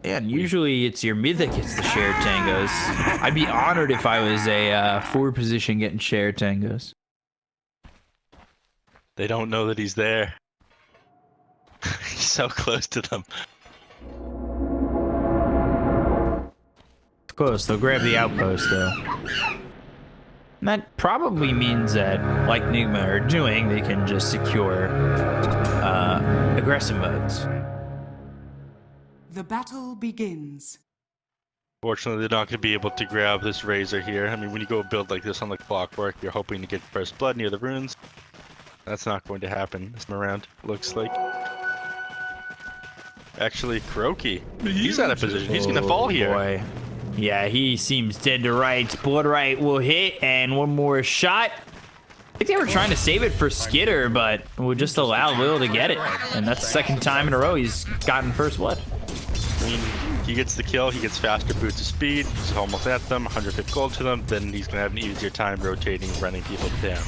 Yeah, and usually it's your mid that gets the shared tangos. I'd be honored if I was a forward position getting shared tangos. They don't know that he's there. He's so close to them. Close. They'll grab the outpost, though. And that probably means that, like Nigma are doing, they can just secure aggressive modes. The battle begins. Fortunately, they're not going to be able to grab this Razor here. I mean, when you go build like this on the clockwork, you're hoping to get first blood near the runes. That's not going to happen this time around, looks like. Actually, Kuroki, he's out of position. He's going to fall here. Boy. Yeah, he seems dead to rights. Blood right will hit, and one more shot. I think they were trying to save it for Skitter, but we'll just allow Lil to get it. And that's the second time in a row he's gotten first blood. I mean, he gets the kill, he gets faster boots of speed, he's almost at them, 150 gold to them, then he's going to have an easier time rotating, running people down.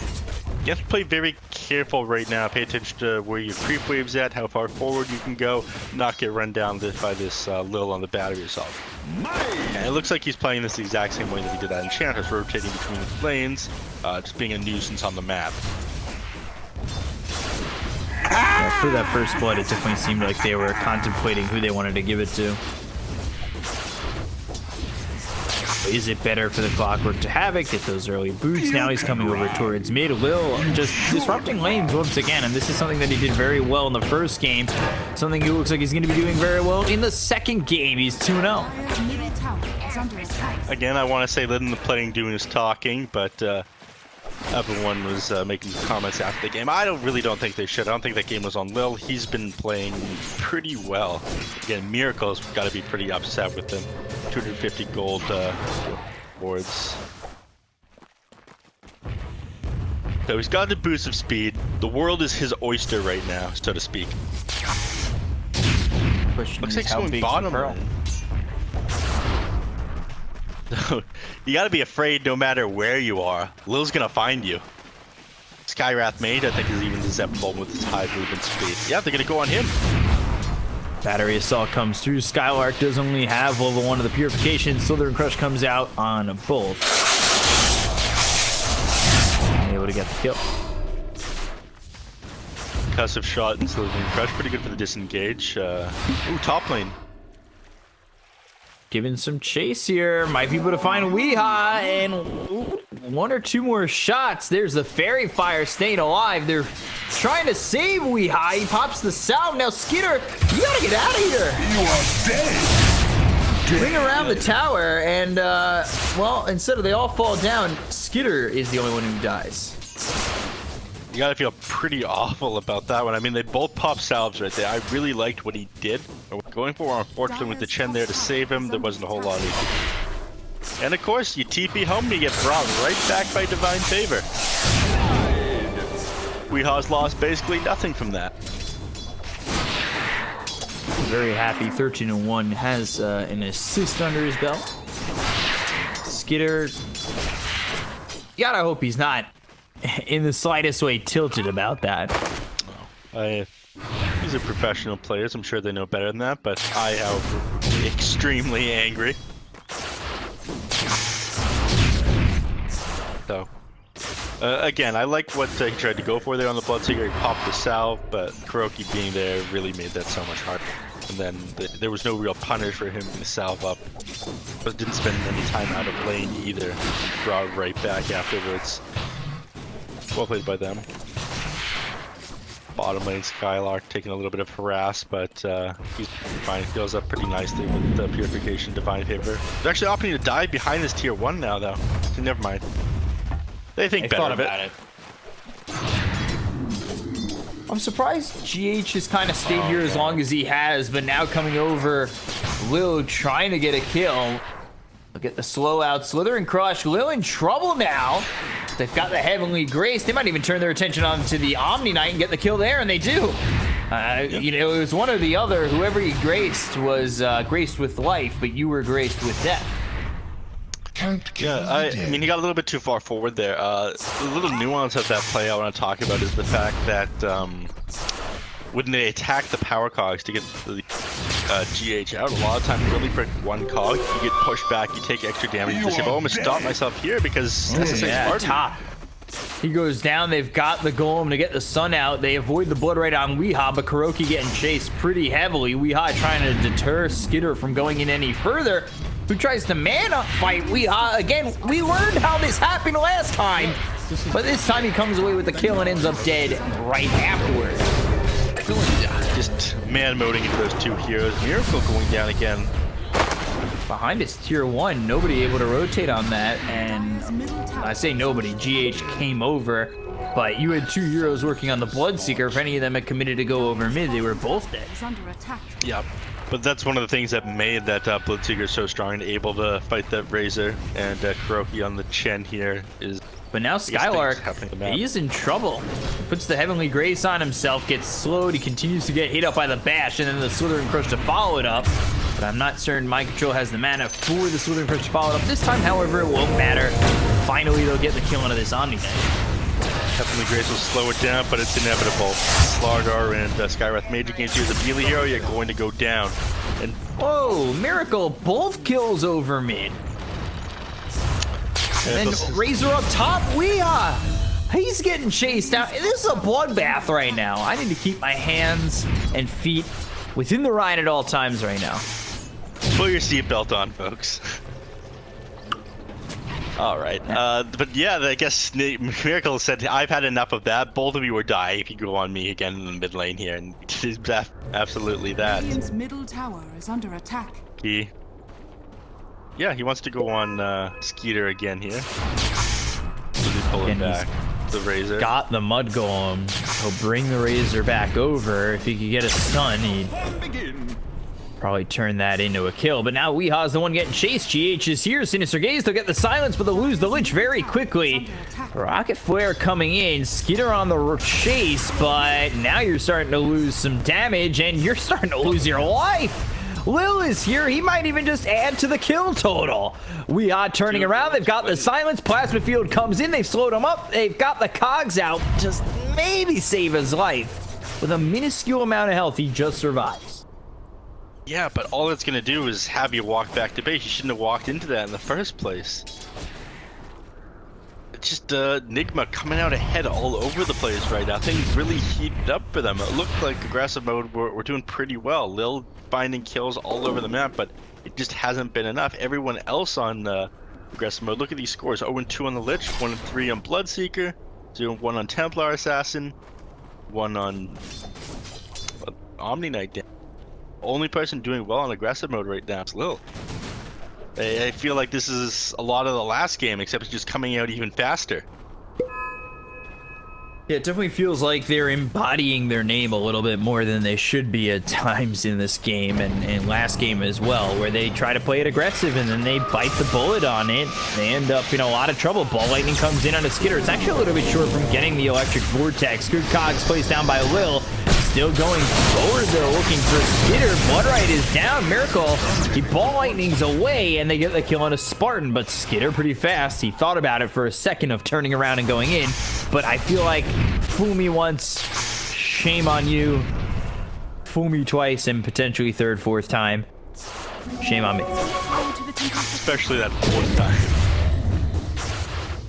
You have to play very careful right now, pay attention to where your creep wave's at, how far forward you can go, not get run down by this Lil on the battery assault. And it looks like he's playing this the exact same way that he did at Enchantress, rotating between the lanes, just being a nuisance on the map. Yeah, for that first blood, it definitely seemed like they were contemplating who they wanted to give it to. Is it better for the Clockwork to Havoc, get those early boots? Now he's coming over towards mid. Lil just disrupting lanes once again, and this is something that he did very well in the first game. Something he looks like he's going to be doing very well in the second game. He's 2-0. Again, I want to say letting the playing doing his talking, but everyone was making comments after the game. I really don't think they should. I don't think that game was on Lil. He's been playing pretty well. Again, Miracle's got to be pretty upset with him. 250 gold boards. So he's got the boost of speed. The world is his oyster right now, so to speak. Looks like someone bottom lane. You gotta be afraid no matter where you are. Lil's gonna find you. Skywrath Mage, I think, is even susceptible with his high movement speed. Yeah, they're gonna go on him. Battery Assault comes through. Skylark does only have level 1 of the Purification. Slither and Crush comes out on both. And able to get the kill. Concussive shot and Slither and Crush, pretty good for the disengage. Ooh, top lane. Giving some chase here. Might be able to find Weeha, and ooh, 1 or 2 more shots. There's the Fairy Fire staying alive. They're trying to save Weeha. He pops the salve. Now Skitter, you gotta get out of here. You are dead. Ring around the tower, and well, instead of they all fall down, Skitter is the only one who dies. You gotta feel pretty awful about that one. I mean, they both popped salves right there. I really liked what he did. Going for, unfortunately, with the Chen there to save him, there wasn't a whole lot of. And of course, you TP home, you get brought right back by Divine Favor. Weeha's lost basically nothing from that. Very happy. 13-1 has an assist under his belt. Skitter, you gotta hope he's not in the slightest way tilted about that. These are professional players. I'm sure they know better than that, but I am extremely angry. So, again, I like what he tried to go for there on the Bloodseeker. He popped the salve, but Kuroki being there really made that so much harder. And then there was no real punish for him to salve up, but didn't spend any time out of lane either. He brought right back afterwards. Well played by them. Bottom lane Skylark taking a little bit of harass, but he's fine. He goes up pretty nicely with the Purification Divine Favor. They're actually opting to dive behind this tier 1 now, though. So never mind. They think better of it. I'm surprised GH has kind of stayed here as long as he has, but now coming over, Lil trying to get a kill. Look at the slow out. Slither and Crush. Lil in trouble now. They've got the Heavenly Grace. They might even turn their attention onto the Omni Knight and get the kill there, and they do. You know, it was one or the other. Whoever he graced was graced with life, but you were graced with death. Can't kill Yeah, the dead. I mean, he got a little bit too far forward there. The little nuance of that play I want to talk about is the fact that when they attack the power cogs to get the GH out, a lot of times you only break one cog, you get pushed back, you take extra damage. You just say, oh, I'm gonna stop myself here because that's the same Yeah, Spartan. top. He goes down. They've got the golem to get the sun out. They avoid the blood right on Weehaw, but Kuroki getting chased pretty heavily. Weehaw trying to deter Skitter from going in any further, who tries to man up fight Weehaw. Again, we learned how this happened last time, but this time he comes away with the kill and ends up dead right afterwards. Just man moding into those two heroes. Miracle going down again. Behind us, tier 1, nobody able to rotate on that, and I say nobody, GH came over, but you had 2 heroes working on the Bloodseeker. If any of them had committed to go over mid, they were both dead. Is under attack. Yeah, but that's one of the things that made that Bloodseeker so strong and able to fight that Razor, and Kuroki on the Chen here is... But now Skylark, happening on the map. he's in trouble. Puts the Heavenly Grace on himself, gets slowed, he continues to get hit up by the Bash, and then the Slithering Crush to follow it up. But I'm not certain Mind Control has the mana for the Slithering Crush to follow it up. This time, however, it won't matter. Finally, they'll get the kill into this Omni Knight. Heavenly Grace will slow it down, but it's inevitable. Slardar and Skywrath Mage against you as a melee hero, you're going to go down. And Whoa, Miracle, both kills over mid. And then Razor up top, he's getting chased out. This is a bloodbath right now. I need to keep my hands and feet within the ride at all times right now. put your seatbelt on, folks. All right, but yeah, I guess Miracle said, I've had enough of that. Both of you will die if you go on me again in the mid lane here, and it's absolutely that. Radiant's middle tower is under attack. Yeah, he wants to go on Skeeter again here. So they pull him back. The Razor. Got the Mud Golem. He'll bring the Razor back over. If he could get a stun, he'd probably turn that into a kill. But now Weehaw's the one getting chased. GH is here. Sinister Gaze, they'll get the silence, but they'll lose the Lich very quickly. Rocket Flare coming in. Skeeter on the chase, but now you're starting to lose some damage, and you're starting to lose your life. Lil is here. He might even just add to the kill total. We are turning around. They've got the silence. Plasma Field comes in. They've slowed him up. They've got the cogs out. Just maybe save his life. With a minuscule amount of health, he just survives. Yeah, but all it's going to do is have you walk back to base. You shouldn't have walked into that in the first place. It's just Nigma coming out ahead all over the place right now. Things really heated up for them. It looked like aggressive mode we're doing pretty well. Lil finding kills all over the map, but it just hasn't been enough. Everyone else on aggressive mode, look at these scores. 0-2 on the Lich, 1-3 on Bloodseeker, 0-1 on Templar Assassin, 1 on Omni Knight. Only person doing well on aggressive mode right now is Lil. I feel like this is a lot of the last game, except it's just coming out even faster. Yeah, it definitely feels like they're embodying their name a little bit more than they should be at times in this game and last game as well, where they try to play it aggressive and then they bite the bullet on it. They end up in a lot of trouble. Ball Lightning comes in on a Skitter. It's actually a little bit short from getting the Electric Vortex. Good cogs placed down by Lil. Still going forward though, looking for Skitter. Bloodright is down. Miracle, he Ball Lightnings away, and they get the kill on a Spartan, but Skitter pretty fast. He thought about it for a second of turning around and going in, but I feel like fool me once, shame on you. Fool me twice, and potentially third, fourth time, shame on me. Especially that fourth time.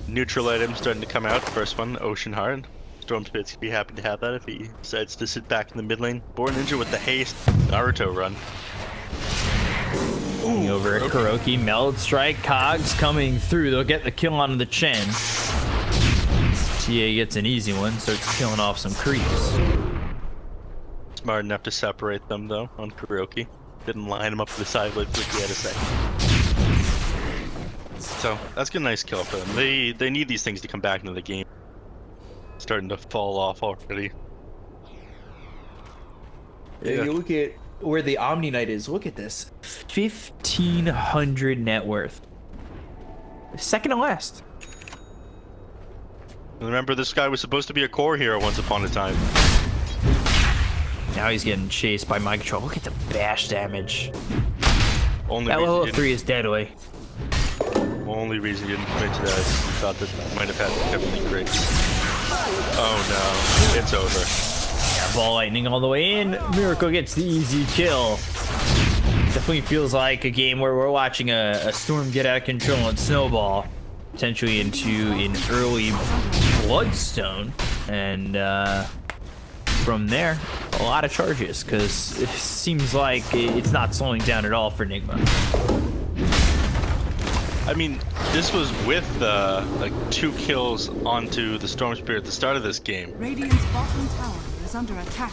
Neutral items starting to come out. First one, Ocean Heart. Stormspit's gonna be happy to have that if he decides to sit back in the mid lane. Born Ninja with the haste Naruto run. Over at Kuroki, Meld Strike, cogs coming through. They'll get the kill on the Chen. TA gets an easy one, starts killing off some creeps. Smart enough to separate them though on Kuroki. Didn't line him up to the side like he had a second. So that's a nice kill for them. They need these things to come back into the game. Starting to fall off already. Yeah. You look at where the Omni Knight is. Look at this. 1,500 net worth. Second to last. Remember, this guy was supposed to be a core hero once upon a time. Now he's getting chased by Mind Control. Look at the bash damage. Only That reason level he 3 is deadly. Only only reason he didn't commit to that is he thought that might have had definitely great. Oh no, it's over. Yeah, ball lightning all the way in. Miracle gets the easy kill. Definitely feels like a game where we're watching a storm get out of control and snowball potentially into an early Bloodstone, and from there a lot of charges, because it seems like it's not slowing down at all for Nigma. I mean, this was with like 2 kills onto the Storm Spirit at the start of this game. Radiant's bottom tower is under attack.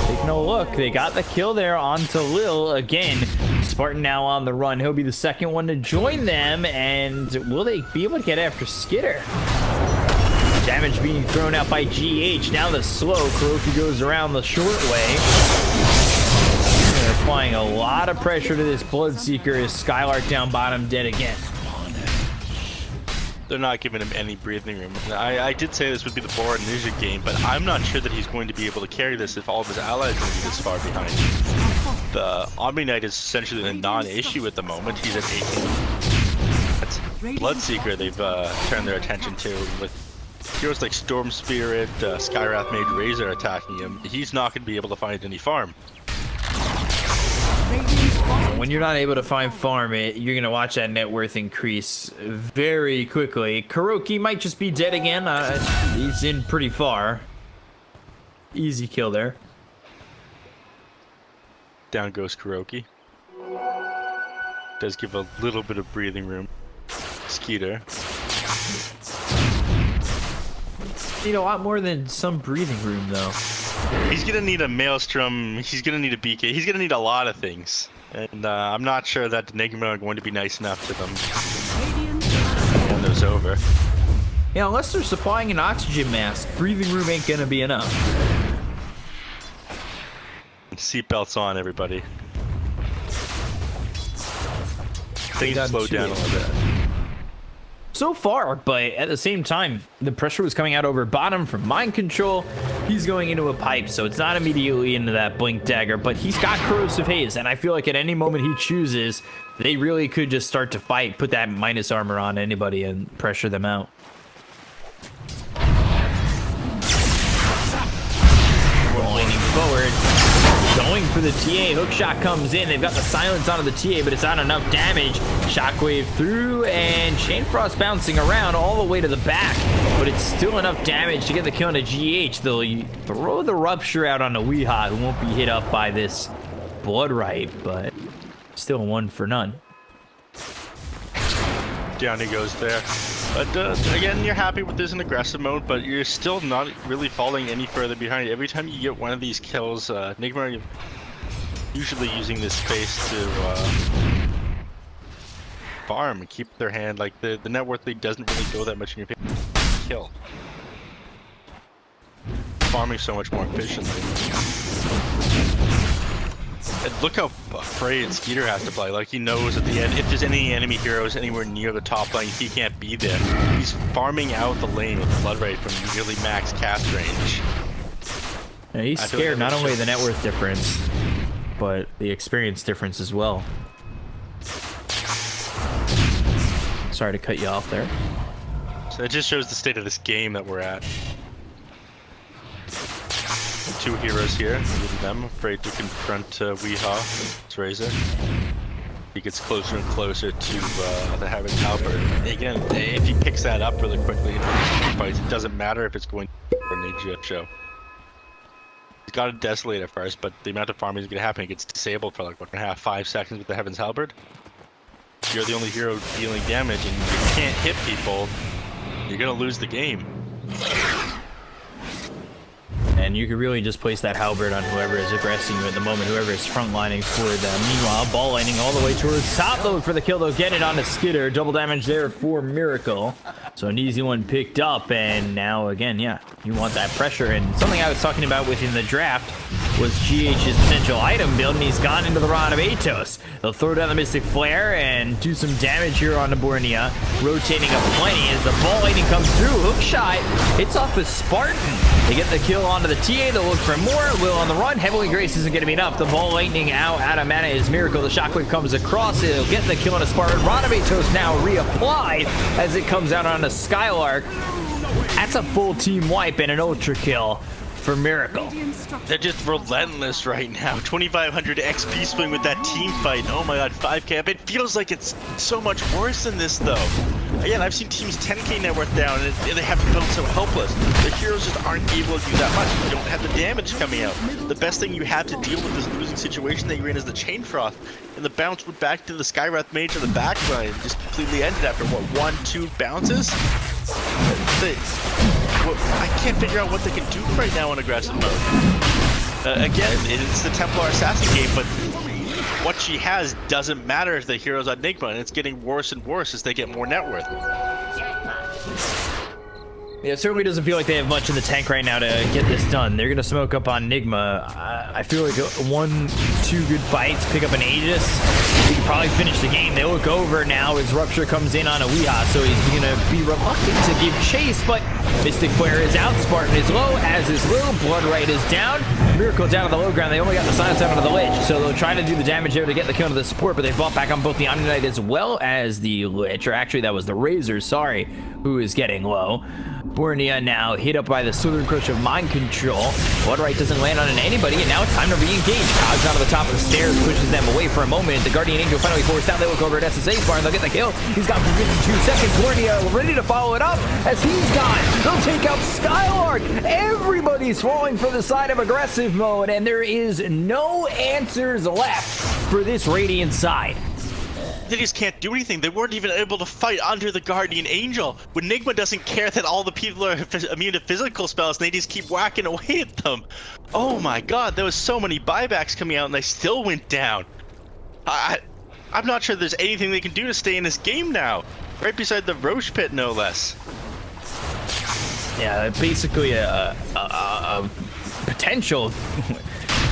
Taking a look, they got the kill there onto Lil again. Spartan now on the run. He'll be the second one to join them, and will they be able to get after Skitter? Damage being thrown out by GH. Now the slow. Kuroki goes around the short way. They're applying a lot of pressure to this Bloodseeker as Skylark down bottom, dead again. They're not giving him any breathing room. I did say this would be the Bora Ninja game, but I'm not sure that he's going to be able to carry this if all of his allies are going to be this far behind. The Omni Knight is essentially a non-issue at the moment. He's at 18. That's Bloodseeker they've turned their attention to, with heroes like Storm Spirit, Skywrath Mage Razor attacking him. He's not going to be able to find any farm. When you're not able to find farm it, you're gonna watch that net worth increase very quickly. Kuroki might just be dead again. He's in pretty far. Easy kill there. Down goes Kuroki. Does give a little bit of breathing room. Skeeter. Need a lot more than some breathing room though. He's gonna need a Maelstrom, he's gonna need a BK, he's gonna need a lot of things. And I'm not sure that Nigma are going to be nice enough to them when those over. Yeah, unless they're supplying an oxygen mask, breathing room ain't gonna be enough. Seatbelts on, everybody. Things got slow down a little bit. So far, but at the same time, the pressure was coming out over bottom from mind control. He's going into a pipe, so it's not immediately into that blink dagger, but he's got corrosive haze, and I feel like at any moment he chooses, they really could just start to fight, put that minus armor on anybody and pressure them out. Leaning forward, going for the TA. Hookshot comes in. They've got the silence onto the TA, but it's not enough damage. Shockwave through, and Chain Frost bouncing around all the way to the back, but it's still enough damage to get the kill on a GH. They'll throw the Rupture out on a Weehaw, who won't be hit up by this Blood Right, but still 1 for none. Down he goes there. But again, you're happy with this in aggressive mode, but you're still not really falling any further behind. Every time you get one of these kills, Nigma are usually using this space to farm and keep their hand. Like the net worth lead doesn't really go that much in your favor. Kill. Farming so much more efficiently. And look how afraid Skeeter has to play. Like, he knows at the end, if there's any enemy heroes anywhere near the top lane, he can't be there. He's farming out the lane with Blood Rite from nearly max cast range. Yeah, he's scared not only the net worth difference, but the experience difference as well. Sorry to cut you off there. So it just shows the state of this game that we're at. 2 heroes here, even them, afraid to confront Weehaw. It's Razor. He gets closer and closer to the Heaven Halberd. Again, if he picks that up really quickly in fights, it doesn't matter if it's going for an AGF show. He's got to desolate at first, but the amount of farming is going to happen, it gets disabled for like 1.5, 5 seconds with the Heaven's Halberd. If you're the only hero dealing damage and you can't hit people, you're going to lose the game. And you could really just place that halberd on whoever is aggressing you at the moment, whoever is frontlining for them. Meanwhile, ball lining all the way towards top load for the kill. They'll get it on the Skitter. Double damage there for Miracle. So an easy one picked up, and now again, yeah, you want that pressure. And something I was talking about within the draft, was GH's potential item build, and he's gone into the Rod of Atos. They'll throw down the Mystic Flare and do some damage here on Bornea, rotating up plenty as the ball lightning comes through. Hook shot hits off the Spartan. They get the kill onto the TA. They'll look for more. Will on the run. Heavily Grace isn't going to be enough. The ball lightning out of mana is Miracle. The shockwave comes across it. It'll get the kill on a Spartan. Rod of Atos now reapplied as it comes out on a Skylark. That's a full team wipe and an ultra kill for Miracle. They're just relentless right now. 2,500 XP swing with that team fight. Oh my god, 5 cap. It feels like it's so much worse than this though. Again, I've seen teams 10k net worth down and they have to build so helpless. The heroes just aren't able to do that much. You don't have the damage coming out. The best thing you have to deal with this losing situation that you're in is the Chain Frost. And the bounce went back to the Skywrath Mage on the back line. Just completely ended after what, 1-2 bounces? I can't figure out what they can do right now in aggressive mode. Again, it's the Templar Assassin game, but what she has doesn't matter if the hero's on Nigma, and it's getting worse and worse as they get more net worth. Yeah, it certainly doesn't feel like they have much in the tank right now to get this done. They're going to smoke up on Nigma. I feel like 1-2 good fights, pick up an Aegis, we can probably finish the game. They look over now as Rupture comes in on a Weeha, so he's going to be reluctant to give chase, but Mystic Flare is out, Spartan is low, as is Will, Bloodright is down, Miracle down on the low ground. They only got the silence out onto the Lich, so they'll try to do the damage there to get the kill to the support, but they fought back on both the Omni-Knight as well as the Lich, or actually that was the Razor, sorry, who is getting low. Bornea now hit up by the Slithering Crush of Mind Control. Bloodright doesn't land on anybody, and now it's time to re-engage. Cogs onto the top of the stairs, pushes them away for a moment. The Guardian Angel finally forced out. They look over at SSA Bar, and they'll get the kill. He's got 52 seconds. Bornea ready to follow it up as he's gone. They'll take out Skylark. Everybody's falling for the side of aggressive mode, and there is no answers left for this Radiant side. They just can't do anything. They weren't even able to fight under the Guardian Angel. When Nigma doesn't care that all the people are immune to physical spells, and they just keep whacking away at them. Oh my god, there was so many buybacks coming out and they still went down. I'm not sure there's anything they can do to stay in this game now. Right beside the Roche Pit, no less. Yeah, basically a potential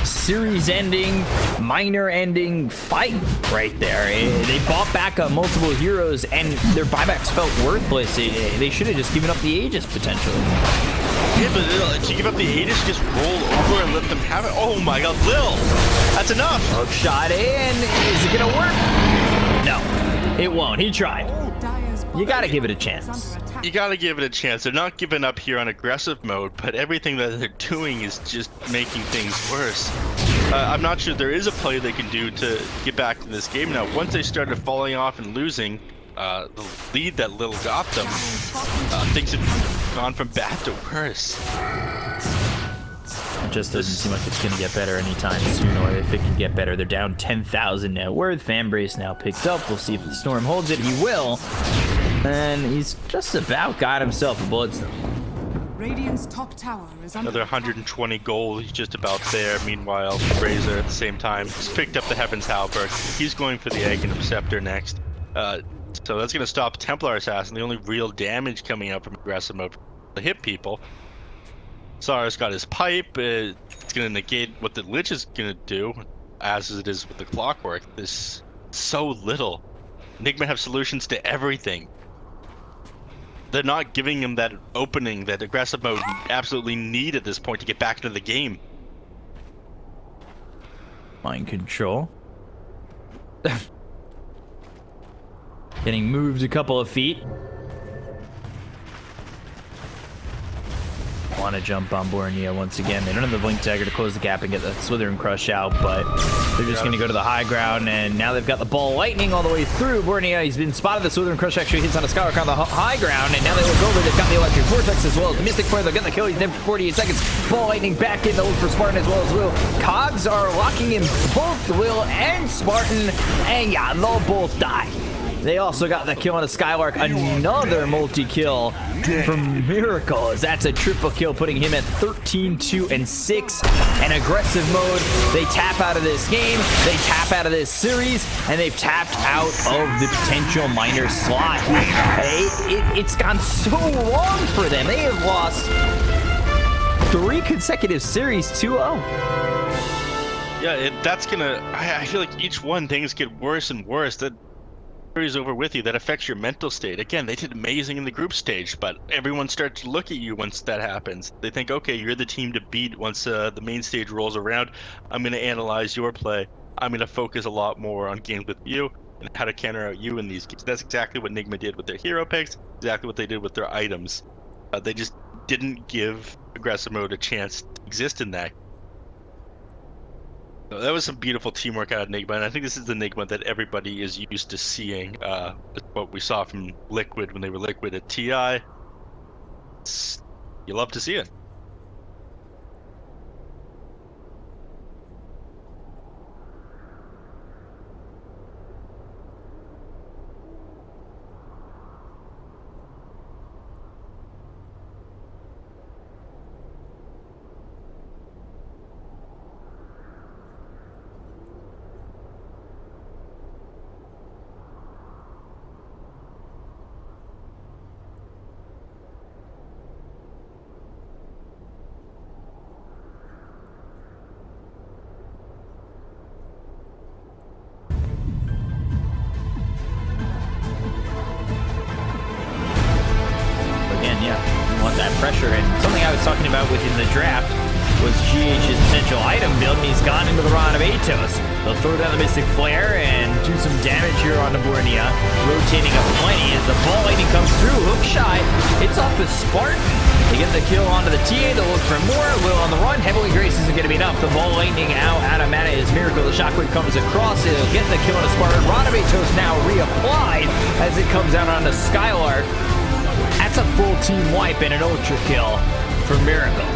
series-ending, minor-ending fight right there. They bought back multiple heroes, and their buybacks felt worthless. They should have just given up the Aegis, potentially. Yeah, but to give up the Aegis, just roll over and let them have it. Oh my god, Lil! That's enough! Hook shot in. Is it gonna work? No, it won't. He tried. You gotta give it a chance. You gotta give it a chance. They're not giving up here on aggressive mode, but everything that they're doing is just making things worse. I'm not sure there is a play they can do to get back to this game now. Once they started falling off and losing the lead that Lil got them, things have gone from bad to worse. It just doesn't seem like it's going to get better anytime soon, or if it can get better. They're down 10,000 net worth. Fanbrace now picked up. We'll see if the Storm holds it. He will. And he's just about got himself a Bloodstone. Radiant's top tower is under Another 120 gold. He's just about there. Meanwhile, Razor at the same time has picked up the Heaven's Halberd. He's going for the Aghanim Scepter next. So that's going to stop Templar Assassin. The only real damage coming out from aggressive mode to hit people. Sar's got his pipe. It's going to negate what the Lich is going to do, as it is with the Clockwork. There's so little. Nigma have solutions to everything. They're not giving him that opening that aggressive mode absolutely need at this point to get back into the game. Mind Control. Getting moved a couple of feet. Want to jump on Bornea once again. They don't have the Blink Dagger to close the gap and get the Slithering Crush out, but they're just going to go to the high ground, and now they've got the Ball Lightning all the way through. Bornea, he's been spotted. The Slithering Crush actually hits on a Skylark on the high ground, and now they look over. They've got the Electric Vortex as well as the Mystic Flare. They'll get the kill. He's dead for 48 seconds. Ball Lightning back in. They'll look for Spartan as well as Will. Cogs are locking in both Will and Spartan, and yeah, they'll both die. They also got the kill on a Skylark, another multi-kill from Miracle, as that's a triple kill, putting him at 13, 2, and 6. And aggressive mode, they tap out of this game, they tap out of this series, and they've tapped out of the potential minor slot. It's gone so wrong for them. They have lost 3 consecutive series 2-0. Yeah, that's gonna. I feel like each one things get worse and worse. That carries over with you. That affects your mental state. Again, they did amazing in the group stage, but everyone starts to look at you once that happens. They think, okay, you're the team to beat once the main stage rolls around. I'm gonna analyze your play. I'm gonna focus a lot more on games with you and how to counter out you in these games. That's exactly what Nigma did with their hero picks. Exactly what they did with their items. They just didn't give aggressive mode a chance to exist in that. So that was some beautiful teamwork out of Nigma, and I think this is the Nigma that everybody is used to seeing. What we saw from Liquid when they were Liquid at TI. You love to see it. Again, yeah, you want that pressure. And something I was talking about within the draft was GH's potential item build, and he's gone into the Rod of Atos. They'll throw down the Mystic Flare and do some damage here on Nabornia, rotating up plenty as the ball lightning comes through. Hook shot, it's off the Spartan. They get the kill onto the TA, they'll look for more. Will on the run, Heavily Grace isn't going to be enough. The ball lightning out of mana is Miracle. The shockwave comes across, it'll get the kill on the Spartan. Rod of Atos now reapplied as it comes out onto Skylark. That's a full team wipe and an ultra kill for Miracle.